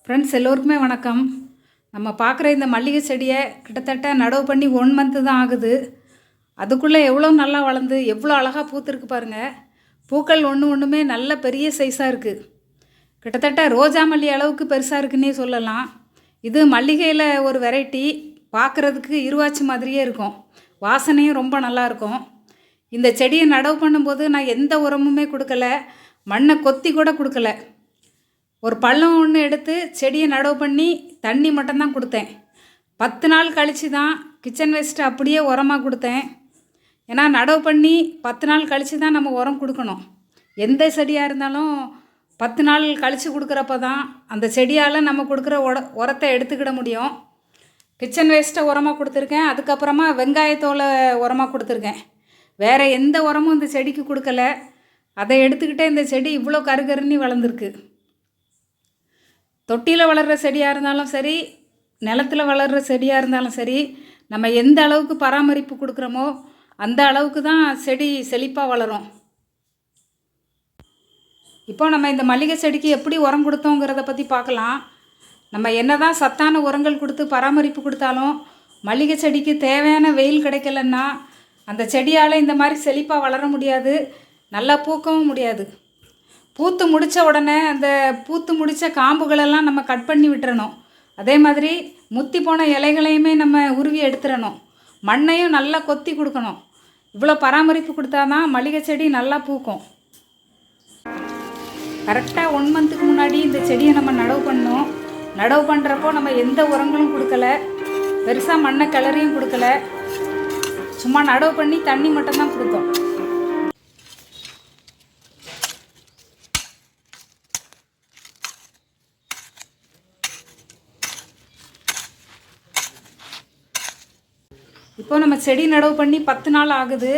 Friends எல்லோருக்குமே வணக்கம். நம்ம பார்க்குற இந்த மல்லிகை செடியை கிட்டத்தட்ட நடவு பண்ணி 1 மந்த்து தான் ஆகுது. அதுக்குள்ளே எவ்வளோ நல்லா வளர்ந்து எவ்வளோ அழகாக பூத்துருக்கு பாருங்கள். பூக்கள் ஒன்றுமே நல்ல பெரிய சைஸாக இருக்குது. கிட்டத்தட்ட ரோஜா மல்லி அளவுக்கு பெருசாக இருக்குன்னே சொல்லலாம். இது மல்லிகையில் ஒரு வெரைட்டி. பார்க்குறதுக்கு இருவாச்சி மாதிரியே இருக்கும். வாசனையும் ரொம்ப நல்லாயிருக்கும். இந்த செடியை நடவு பண்ணும்போது நான் எந்த உரமுமே கொடுக்கல, மண்ணை கொத்தி கூட கொடுக்கல. ஒரு பள்ளம் ஒன்று எடுத்து செடியை நடவு பண்ணி தண்ணி மட்டும்தான் கொடுத்தேன். 10 நாள் கழித்து தான் கிச்சன் வேஸ்ட்டு அப்படியே உரமாக கொடுத்தேன். ஏன்னா நடவு பண்ணி 10 நாள் கழித்து தான் நம்ம உரம் கொடுக்கணும். எந்த செடியாக இருந்தாலும் 10 நாள் கழித்து கொடுக்குறப்ப தான் அந்த செடியால் நம்ம கொடுக்குற உரத்தை எடுத்துக்கிட முடியும். கிச்சன் வேஸ்ட்டை உரமாக கொடுத்துருக்கேன். அதுக்கப்புறமா வெங்காயத்தோலை உரமாக கொடுத்துருக்கேன். வேறு எந்த உரமும் இந்த செடிக்கு கொடுக்கல. அதை எடுத்துக்கிட்டே இந்த செடி இவ்வளோ கருகருன்னு வளர்ந்துருக்கு. தொட்டியில் வளர்கிற செடியாக இருந்தாலும் சரி, நிலத்தில் வளர்கிற செடியாக இருந்தாலும் சரி, நம்ம எந்த அளவுக்கு பராமரிப்பு கொடுக்குறோமோ அந்த அளவுக்கு தான் செடி செழிப்பாக வளரும். இப்போ நம்ம இந்த மல்லிகை செடிக்கு எப்படி உரம் கொடுத்தோங்கிறத பற்றி பார்க்கலாம். நம்ம என்ன தான் சத்தான உரங்கள் கொடுத்து பராமரிப்பு கொடுத்தாலும் மல்லிகை செடிக்கு தேவையான வெயில் கிடைக்கலன்னா அந்த செடியால் இந்த மாதிரி செழிப்பாக வளர முடியாது, நல்லா பூக்கவும் முடியாது. பூத்து முடித்த உடனே அந்த பூத்து முடித்த காம்புகளெல்லாம் நம்ம கட் பண்ணி விட்டுறணும். அதே மாதிரி முத்தி போன இலைகளையுமே நம்ம உருவி எடுத்துடணும். மண்ணையும் நல்லா கொத்தி கொடுக்கணும். இவ்வளோ பராமரிப்பு கொடுத்தா தான் மல்லிகை செடி நல்லா பூக்கும். கரெக்டாக 1 மந்த்துக்கு முன்னாடி இந்த செடியை நம்ம நடவு பண்ணோம். நடவு பண்ணுறப்போ நம்ம எந்த உரங்களும் கொடுக்கல, பெருசாக மண்ணை கிளறியும் கொடுக்கல. சும்மா நடவு பண்ணி தண்ணி மட்டும்தான் கொடுத்தோம். இப்போ நம்ம செடி நடவு பண்ணி 10 நாள் ஆகுது.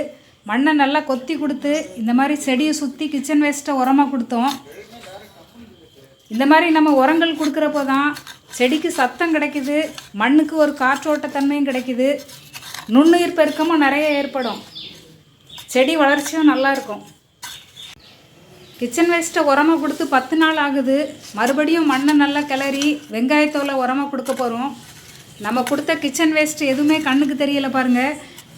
மண்ணை நல்லா கொத்தி கொடுத்து இந்த மாதிரி செடியை சுற்றி கிச்சன் வேஸ்ட்டை உரமாக கொடுத்தோம். இந்த மாதிரி நம்ம உரங்கள் கொடுக்குறப்போ தான் செடிக்கு சத்தம் கிடைக்குது, மண்ணுக்கு ஒரு காற்றோட்டத்தன்மையும் கிடைக்குது, நுண்ணுயிர் பெருக்கமும் நிறைய ஏற்படும், செடி வளர்ச்சியும் நல்லாயிருக்கும். கிச்சன் வேஸ்ட்டை உரமாக கொடுத்து 10 நாள் ஆகுது. மறுபடியும் மண்ணை நல்லா கிளறி வெங்காயத்தோலை உரமாக கொடுக்க போகிறோம். நம்ம கொடுத்த கிச்சன் வேஸ்ட்டு எதுவுமே கண்ணுக்கு தெரியலை பாருங்கள்.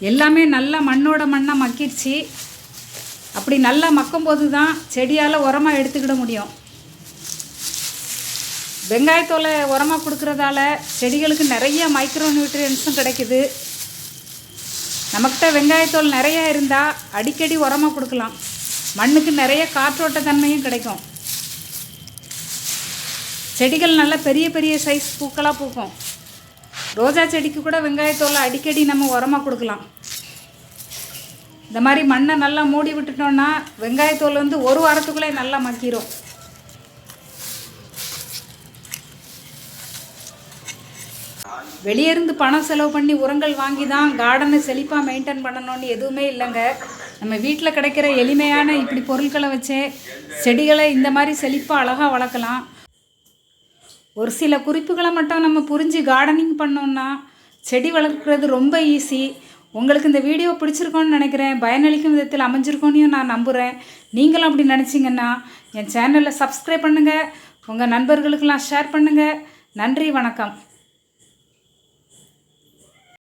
எல்லாமே நல்லா மண்ணோட மண்ணாக மக்கிடுச்சு. அப்படி நல்லா மக்கும்போது தான் செடியால் உரமாக எடுத்துக்கிட முடியும். வெங்காயத்தோலை உரமாக கொடுக்குறதால செடிகளுக்கு நிறைய மைக்ரோ நியூட்ரியன்ஸும் கிடைக்குது. நம்மக்கிட்ட வெங்காயத்தோல் நிறையா இருந்தால் அடிக்கடி உரமாக கொடுக்கலாம். மண்ணுக்கு நிறைய காற்றோட்ட தன்மையும் கிடைக்கும். செடிகள் நல்லா பெரிய பெரிய சைஸ் பூக்களாக பூக்கும். ரோஜா செடிக்கு கூட வெங்காயத்தோலை அடிக்கடி நம்ம உரமாக கொடுக்கலாம். இந்த மாதிரி மண்ணை நல்லா மூடி விட்டுட்டோன்னா வெங்காயத்தோல் வந்து 1 வாரத்துக்குள்ளே நல்லா மக்கிரும். வெளியேருந்து பணம் செலவு பண்ணி உரங்கள் வாங்கி தான் கார்டனை செழிப்பாக மெயின்டைன் பண்ணணும்னு எதுவுமே இல்லைங்க. நம்ம வீட்டில் கிடைக்கிற எளிமையான இப்படி பொருட்களை வச்சே செடிகளை இந்த மாதிரி செழிப்பாக அழகாக வளர்க்கலாம். ஒரு சில குறிப்புகளை மட்டும் நம்ம புரிஞ்சு கார்டனிங் பண்ணோன்னா செடி வளர்க்குறது ரொம்ப ஈஸி. உங்களுக்கு இந்த வீடியோ பிடிச்சிருக்கோன்னு நினைக்கிறேன். பயனளிக்கும் விதத்தில் அமைஞ்சிருக்கோன்னு நான் நம்புகிறேன். நீங்களும் அப்படி நினச்சிங்கன்னா என் சேனலில் சப்ஸ்கிரைப் பண்ணுங்கள், உங்கள் நண்பர்களுக்கெல்லாம் ஷேர் பண்ணுங்கள். நன்றி, வணக்கம்.